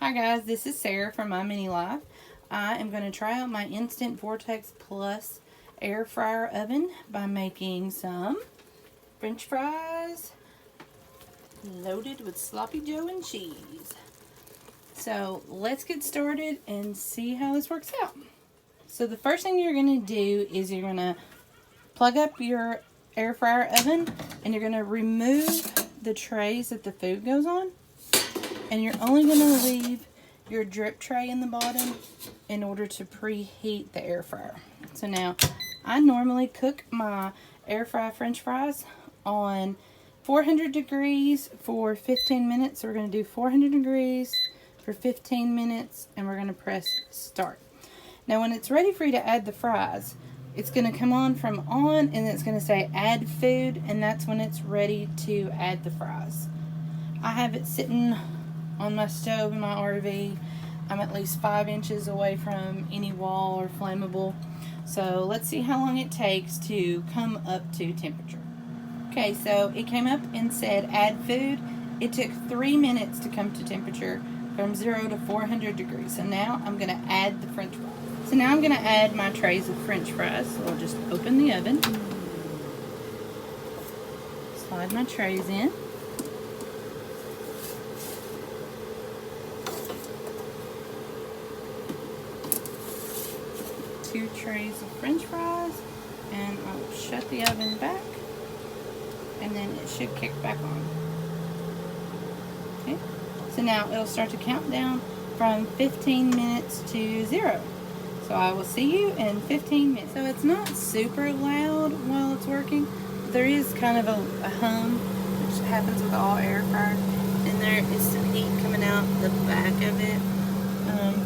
Hi guys, this is Sarah from My Mini Life. I am going to try out my Instant Vortex Plus air fryer oven by making some French fries loaded with sloppy joe and cheese. So let's get started and see how this works out. So the first thing you're going to do is you're going to plug up your air fryer oven and you're going to remove the trays that the food goes on. And you're only going to leave your drip tray in the bottom in order to preheat the air fryer. So now, I normally cook my air fry French fries on 400 degrees for 15 minutes. So we're going to do 400 degrees for 15 minutes and we're going to press start. Now when it's ready for you to add the fries, it's going to come on from on and it's going to say add food, and that's when it's ready to add the fries. I have it sitting on my stove in my RV. I'm at least 5 inches away from any wall or flammable. So let's see how long it takes to come up to temperature. Okay, so it came up and said add food. It took 3 minutes to come to temperature from 0 to 400 degrees. So now I'm going to add the French fries. So now I'm going to add my trays of French fries. So I'll just open the oven. Slide my trays in. Two trays of French fries, and I'll shut the oven back, and then it should kick back on. Okay, so now it'll start to count down from 15 minutes to 0. So I will see you in 15 minutes. So it's not super loud while it's working. There is kind of a hum, which happens with all air fryers, and there is some heat coming out the back of it.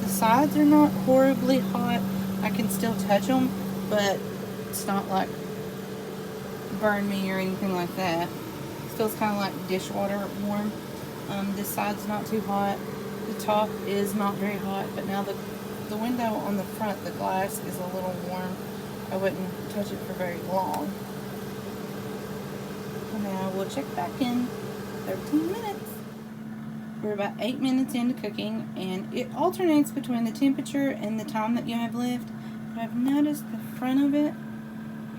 The sides are not horribly hot. I can still touch them, but it's not like burn me or anything like that. It feels kind of like dishwater warm. This side's not too hot. The top is not very hot, but now the window on the front, the glass, is a little warm. I wouldn't touch it for very long. And now we'll check back in 13 minutes. We're about 8 minutes into cooking, and it alternates between the temperature and the time that you have left. But I've noticed the front of it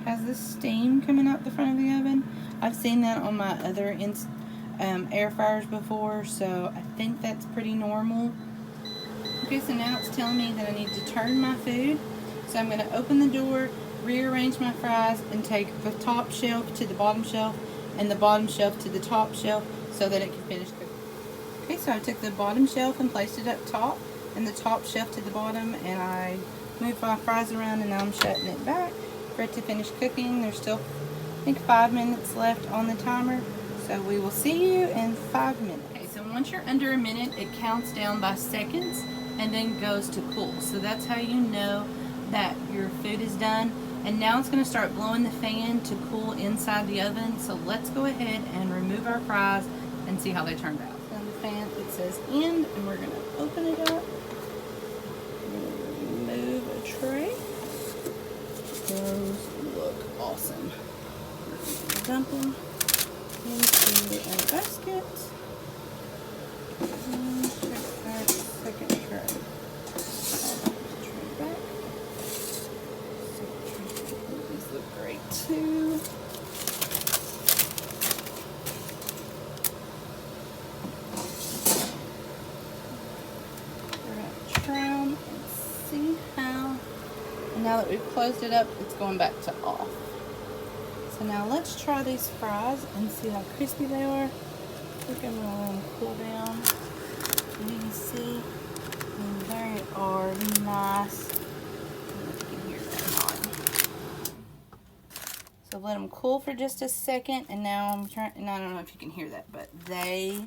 has this steam coming out the front of the oven. I've seen that on my other air fryers before, so I think that's pretty normal. Okay, so now it's telling me that I need to turn my food. So I'm going to open the door, rearrange my fries, and take the top shelf to the bottom shelf and the bottom shelf to the top shelf so that it can finish cooking. Okay, so I took the bottom shelf and placed it up top, and the top shelf to the bottom, and I moved my fries around, and now I'm shutting it back for it to finish cooking. There's still, I think, 5 minutes left on the timer, so we will see you in 5 minutes. Okay, so once you're under a minute, it counts down by seconds and then goes to cool. So that's how you know that your food is done. And now it's going to start blowing the fan to cool inside the oven. So let's go ahead and remove our fries and see how they turned out. Fan, it says end, and we're going to open it up. We're going to remove a tray. Those look awesome. We're going to dump them into a basket. And check that second tray. Tray back. Second tray. These look great too. And see how, and now that we've closed it up, it's going back to off. So now let's try these fries and see how crispy they are. I think I'm going to let them cool down. And you can see, and they are nice. I don't know if you can hear that or not. So let them cool for just a second, and now I'm trying, and I don't know if you can hear that, but they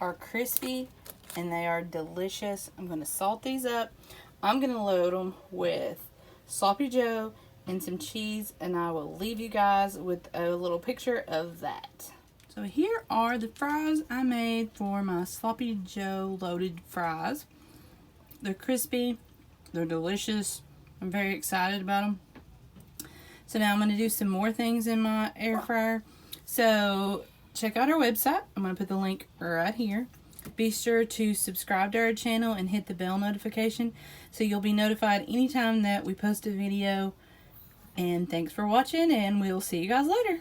are crispy and they are delicious. I'm going to salt these up. I'm going to load them with sloppy joe and some cheese, and I will leave you guys with a little picture of that. So here are the fries I made for my sloppy joe loaded fries. They're crispy, they're delicious. I'm very excited about them. So now I'm going to do some more things in my air fryer. So check out our website. I'm going to put the link right here. Be sure to subscribe to our channel and hit the bell notification so you'll be notified anytime that we post a video. And thanks for watching, and we'll see you guys later.